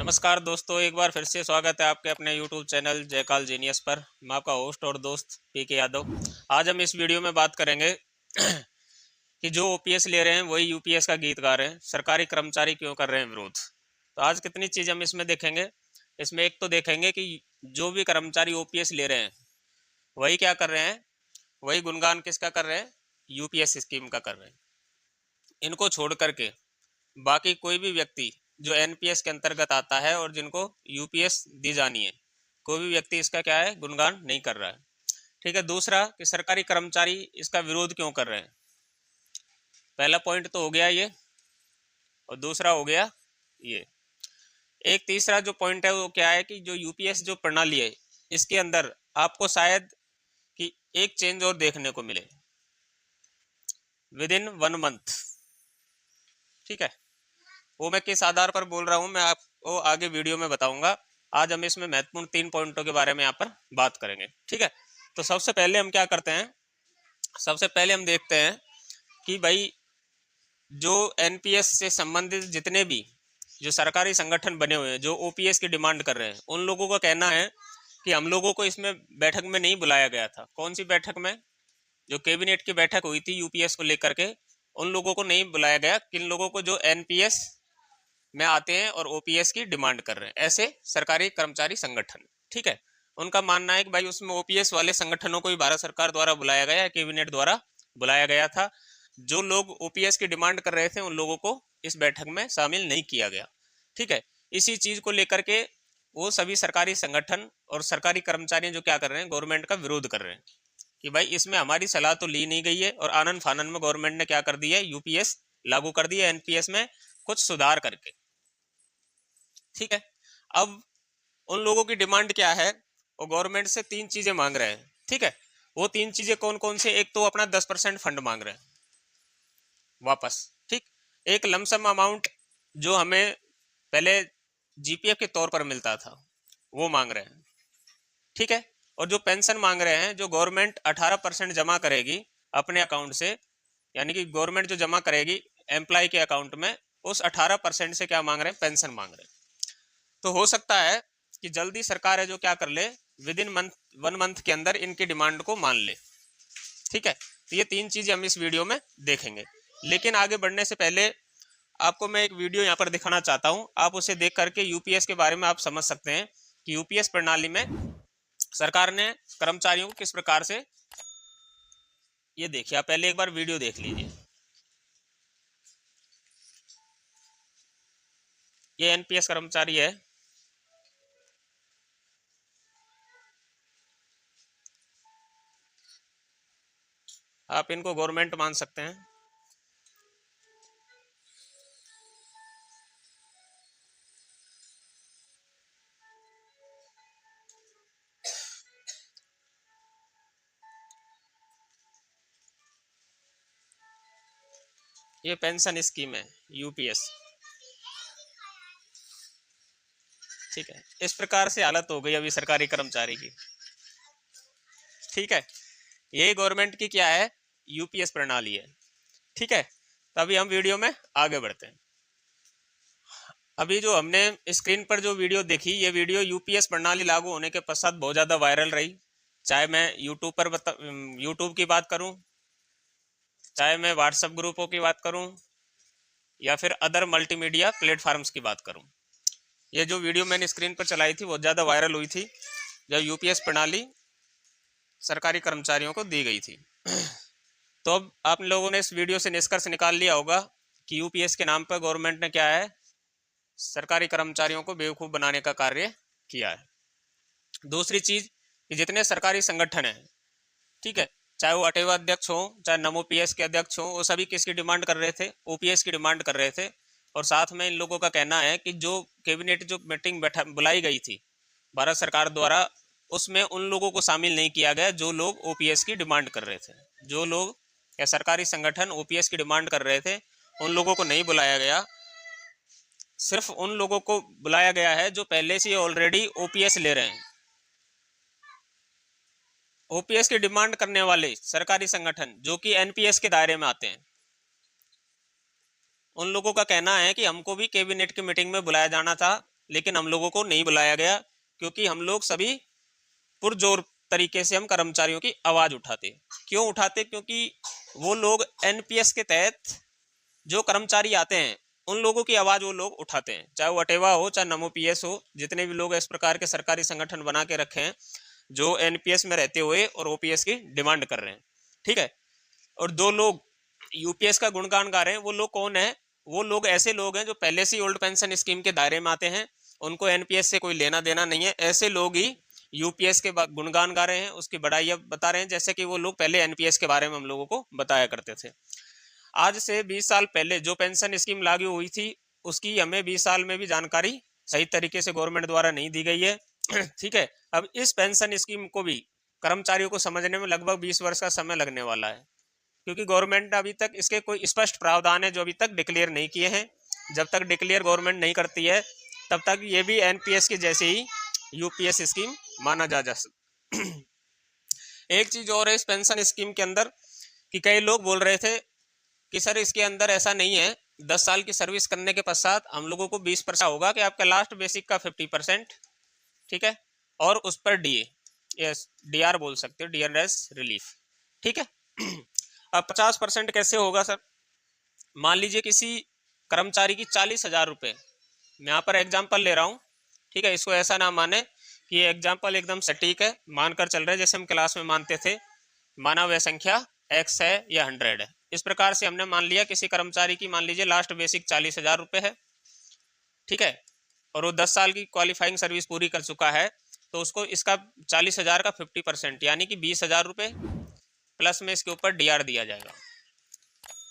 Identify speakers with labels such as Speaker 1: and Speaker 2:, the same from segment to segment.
Speaker 1: नमस्कार दोस्तों, एक बार फिर से स्वागत है आपके अपने YouTube चैनल जयकाल जीनियस पर। मैं आपका होस्ट और दोस्त पीके यादव। आज हम इस वीडियो में बात करेंगे कि जो ओपीएस ले रहे हैं वही यूपीएस का गीत गा रहे हैं, सरकारी कर्मचारी क्यों कर रहे हैं विरोध। तो आज कितनी चीज़ हम इसमें देखेंगे। इसमें एक तो देखेंगे कि जो भी कर्मचारी ओपीएस ले रहे हैं वही क्या कर रहे हैं, वही गुणगान किसका कर रहे हैं, यूपीएस स्कीम का कर रहे हैं। इनको छोड़ करके बाकी कोई भी व्यक्ति जो एनपीएस के अंतर्गत आता है और जिनको यूपीएस दी जानी है, कोई भी व्यक्ति इसका क्या है, गुणगान नहीं कर रहा है। ठीक है। दूसरा कि सरकारी कर्मचारी इसका विरोध क्यों कर रहे हैं। पहला पॉइंट तो हो गया ये, और दूसरा हो गया ये। एक तीसरा जो पॉइंट है वो क्या है कि जो यूपीएस जो प्रणाली है इसके अंदर आपको शायद कि एक चेंज और देखने को मिले विद इन 1 मंथ। ठीक है। वो मैं किस आधार पर बोल रहा हूँ मैं आपको आगे वीडियो में बताऊंगा। आज हम इसमें महत्वपूर्ण 3 पॉइंटों के बारे में यहाँ पर बात करेंगे। ठीक है। तो सबसे पहले हम क्या करते हैं, सबसे पहले हम देखते हैं कि भाई जो एनपीएस से संबंधित जितने भी जो सरकारी संगठन बने हुए हैं जो ओपीएस की डिमांड कर रहे हैं, उन लोगों का कहना है कि हम लोगों को इसमें बैठक में नहीं बुलाया गया था। कौन सी बैठक में? जो कैबिनेट की बैठक हुई थी यूपीएस को लेकर के, उन लोगों को नहीं बुलाया गया। किन लोगों को? जो एनपीएस में आते हैं और ओपीएस की डिमांड कर रहे हैं, ऐसे सरकारी कर्मचारी संगठन। ठीक है। उनका मानना है कि भाई उसमें ओपीएस वाले संगठनों को ही भारत सरकार द्वारा बुलाया गया, कैबिनेट द्वारा बुलाया गया था। जो लोग ओपीएस की डिमांड कर रहे थे उन लोगों को इस बैठक में शामिल नहीं किया गया। ठीक है। इसी चीज को लेकर के वो सभी सरकारी संगठन और सरकारी कर्मचारी जो क्या कर रहे हैं, गवर्नमेंट का विरोध कर रहे हैं कि भाई इसमें हमारी सलाह तो ली नहीं गई है और आनन फानन में गवर्नमेंट ने क्या कर दिया है, यूपीएस लागू कर दिया एनपीएस में कुछ सुधार करके। ठीक है। अब उन लोगों की डिमांड क्या है, वो गवर्नमेंट से 3 चीजें मांग रहे हैं। ठीक है। वो 3 चीजें कौन कौन से? एक तो अपना 10% फंड मांग रहे हैं वापस। ठीक। एक लमसम अमाउंट जो हमें पहले जीपीएफ के तौर पर मिलता था वो मांग रहे हैं। ठीक है। और जो पेंशन मांग रहे हैं, जो गवर्नमेंट 18% जमा करेगी अपने अकाउंट से, यानी कि गवर्नमेंट जो जमा करेगी एम्प्लॉय के अकाउंट में, उस 18% से क्या मांग रहे हैं, पेंशन मांग रहे हैं। तो हो सकता है कि जल्दी सरकार है जो क्या कर ले, विद इन 1 मंथ के अंदर इनकी डिमांड को मान ले। ठीक है। तो ये 3 चीजें हम इस वीडियो में देखेंगे। लेकिन आगे बढ़ने से पहले आपको मैं एक वीडियो यहाँ पर दिखाना चाहता हूँ। आप उसे देख करके यूपीएस के बारे में आप समझ सकते हैं कि यूपीएस प्रणाली में सरकार ने कर्मचारियों को किस प्रकार से, ये देखिए आप पहले एक बार वीडियो देख लीजिए। ये एनपीएस कर्मचारी है। आप इनको गवर्नमेंट मान सकते हैं। ये पेंशन स्कीम है यूपीएस। ठीक है। इस प्रकार से हालत हो गई अभी सरकारी कर्मचारी की। ठीक है। यही गवर्नमेंट की क्या है, यूपीएस प्रणाली है। ठीक है। तो अभी हम वीडियो में आगे बढ़ते हैं। अभी जो हमने स्क्रीन पर जो वीडियो देखी, ये वीडियो यूपीएस प्रणाली लागू होने के पश्चात बहुत ज़्यादा वायरल रही। चाहे मैं यूट्यूब पर यूट्यूब की बात करूं, चाहे मैं व्हाट्सएप ग्रुपों की बात करूं, या फिर अदर मल्टीमीडिया प्लेटफॉर्म्स की बात करूं। ये जो वीडियो मैंने स्क्रीन पर चलाई थी बहुत ज़्यादा वायरल हुई थी जब यूपीएस प्रणाली सरकारी कर्मचारियों को दी गई थी। तो अब आप लोगों ने इस वीडियो से निष्कर्ष निकाल लिया होगा कि यूपीएस के नाम पर गवर्नमेंट ने क्या है, सरकारी कर्मचारियों को बेवकूफ़ बनाने का कार्य किया है। दूसरी चीज़ कि जितने सरकारी संगठन हैं, ठीक है, चाहे वो अटेवा अध्यक्ष हो, चाहे नमो पीएस के अध्यक्ष हो, वो सभी किसकी डिमांड कर रहे थे, ओपीएस की डिमांड कर रहे थे। और साथ में इन लोगों का कहना है कि जो कैबिनेट जो मीटिंग बुलाई गई थी भारत सरकार द्वारा, उसमें उन लोगों को शामिल नहीं किया गया जो लोग ओपीएस की डिमांड कर रहे थे। जो लोग या सरकारी संगठन ओपीएस की डिमांड कर रहे थे उन लोगों को नहीं बुलाया गया। सिर्फ उन लोगों को बुलाया गया है जो पहले से ऑलरेडी ओपीएस ले रहे हैं। ओपीएस की डिमांड करने वाले सरकारी संगठन जो कि एनपीएस के दायरे में आते हैं, उन लोगों का कहना है कि हमको भी कैबिनेट की मीटिंग में बुलाया जाना था लेकिन हम लोगों को नहीं बुलाया गया, क्योंकि हम लोग सभी पुरजोर तरीके से हम कर्मचारियों की आवाज उठाते। क्यों उठाते? क्योंकि वो लोग एनपीएस के तहत जो कर्मचारी आते हैं उन लोगों की आवाज वो लोग उठाते हैं, चाहे वो अटेवा हो, चाहे नमो पीएस हो, जितने भी लोग इस प्रकार के सरकारी संगठन बना के रखे हैं जो एनपीएस में रहते हुए और ओपीएस की डिमांड कर रहे हैं। ठीक है। और जो लोग यूपीएस का गुणगान गा रहे हैं वो लोग कौन है? वो लोग ऐसे लोग हैं जो पहले से ओल्ड पेंशन स्कीम के दायरे में आते हैं, उनको एनपीएस से कोई लेना देना नहीं है। ऐसे लोग ही यूपीएस के गुणगान गा रहे हैं, उसकी बढ़ाइयाँ बता रहे हैं, जैसे कि वो लोग पहले एनपीएस के बारे में हम लोगों को बताया करते थे। आज से 20 साल पहले जो पेंशन स्कीम लागू हुई थी उसकी हमें 20 साल में भी जानकारी सही तरीके से गवर्नमेंट द्वारा नहीं दी गई है। ठीक है। अब इस पेंशन स्कीम को भी कर्मचारियों को समझने में लगभग 20 वर्ष का समय लगने वाला है, क्योंकि गवर्नमेंट अभी तक इसके कोई स्पष्ट प्रावधान है जो अभी तक डिक्लेयर नहीं किए हैं। जब तक डिक्लेयर गवर्नमेंट नहीं करती है तब तक ये भी एनपीएस की जैसे ही यूपीएस स्कीम माना जा सकता। एक चीज और है इस पेंशन स्कीम के अंदर कि कई लोग बोल रहे थे कि सर इसके अंदर ऐसा नहीं है, 10 साल की सर्विस करने के पश्चात हम लोगों को 20% होगा कि आपका लास्ट बेसिक का 50%, ठीक है, और उस पर डीए, यस डीआर बोल सकते हो, डीआरएस रिलीफ। ठीक है। अब 50% कैसे होगा सर? मान लीजिए किसी कर्मचारी की 40,000 रुपये, मैं यहाँ पर एग्जाम्पल ले रहा हूँ, ठीक है, इसको ऐसा ना माने कि ये एग्जाम्पल एकदम सटीक है, मानकर चल रहे हैं जैसे हम क्लास में मानते थे, माना वह संख्या x है या 100 है। इस प्रकार से हमने मान लिया किसी कर्मचारी की मान लीजिए लास्ट बेसिक 40,000 रुपये है, ठीक है, और वो 10 साल की क्वालिफाइंग सर्विस पूरी कर चुका है, तो उसको इसका 40,000 का 50% यानी कि 20,000 रुपये प्लस में इसके ऊपर डीआर दिया जाएगा।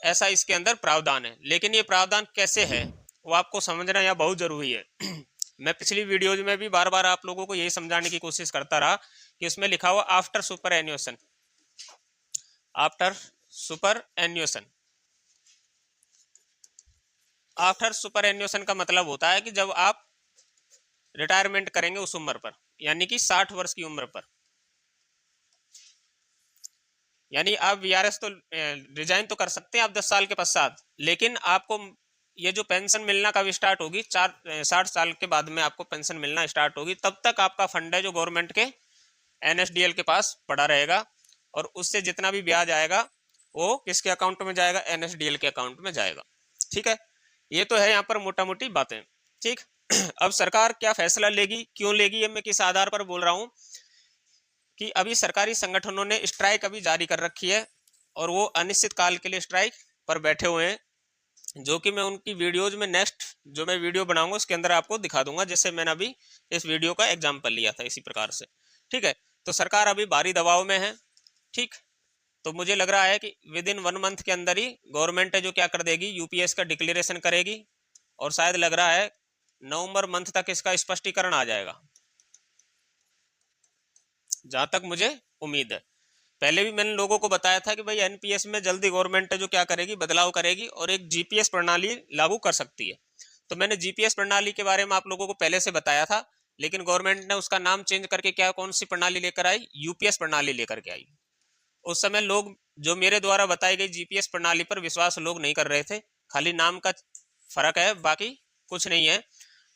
Speaker 1: ऐसा इसके अंदर प्रावधान है। लेकिन ये प्रावधान कैसे है वो आपको समझना यहाँ बहुत जरूरी है। मैं पिछली वीडियोज में भी बार बार आप लोगों को यही समझाने की कोशिश करता रहा कि उसमें लिखा हुआ after superannuation, after superannuation. After superannuation का मतलब होता है कि जब आप रिटायरमेंट करेंगे उस उम्र पर, यानी कि 60 वर्ष की उम्र पर, यानी आप वीआरएस तो रिजाइन तो कर सकते हैं आप 10 साल के पश्चात, लेकिन आपको ये जो पेंशन मिलना कब स्टार्ट होगी, 60 साल के बाद में आपको पेंशन मिलना स्टार्ट होगी। तब तक आपका फंड है जो गवर्नमेंट के एनएसडीएल के पास पड़ा रहेगा, और उससे जितना भी ब्याज आएगा वो किसके अकाउंट में जाएगा? एनएसडीएल के अकाउंट में जाएगा। ठीक है, ये तो है यहाँ पर मोटा मोटी बातें। ठीक। अब सरकार क्या फैसला लेगी, क्यों लेगी, ये मैं किस आधार पर बोल रहा हूँ कि अभी सरकारी संगठनों ने स्ट्राइक अभी जारी कर रखी है और वो अनिश्चित काल के लिए स्ट्राइक पर बैठे हुए हैं, जो कि मैं उनकी वीडियोज में नेक्स्ट जो मैं वीडियो बनाऊंगा उसके अंदर आपको दिखा दूंगा, जैसे मैंने अभी इस वीडियो का एग्जाम्पल लिया था इसी प्रकार से। ठीक है, तो सरकार अभी भारी दबाव में है। ठीक, तो मुझे लग रहा है कि विद इन 1 मंथ के अंदर ही गवर्नमेंट है जो क्या कर देगी, यूपीएस का डिक्लेरेशन करेगी, और शायद लग रहा है नवंबर मंथ तक इसका स्पष्टीकरण आ जाएगा, जहां तक मुझे उम्मीद है। पहले भी मैंने लोगों को बताया था कि भाई एनपीएस में जल्दी गवर्नमेंट है जो क्या करेगी, बदलाव करेगी और एक जीपीएस प्रणाली लागू कर सकती है। तो मैंने जीपीएस प्रणाली के बारे में आप लोगों को पहले से बताया था, लेकिन गवर्नमेंट ने उसका नाम चेंज करके क्या कौन सी प्रणाली लेकर आई? यूपीएस प्रणाली लेकर के आई। उस समय लोग जो मेरे द्वारा बताई गई जीपीएस प्रणाली पर विश्वास लोग नहीं कर रहे थे, खाली नाम का फर्क है, बाकी कुछ नहीं है।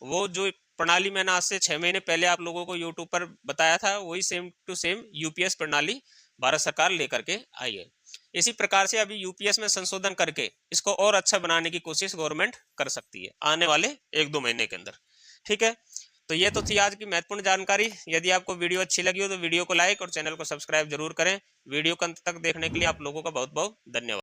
Speaker 1: वो जो प्रणाली मैंने आज से 6 महीने पहले आप लोगों को यूट्यूब पर बताया था वही सेम टू सेम यूपीएस प्रणाली भारत सरकार लेकर के आई है। इसी प्रकार से अभी यूपीएस में संशोधन करके इसको और अच्छा बनाने की कोशिश गवर्नमेंट कर सकती है आने वाले 1-2 महीने के अंदर। ठीक है, तो ये तो थी आज की महत्वपूर्ण जानकारी। यदि आपको वीडियो अच्छी लगी हो तो वीडियो को लाइक और चैनल को सब्सक्राइब जरूर करें। वीडियो को अंत तक देखने के लिए आप लोगों का बहुत बहुत धन्यवाद।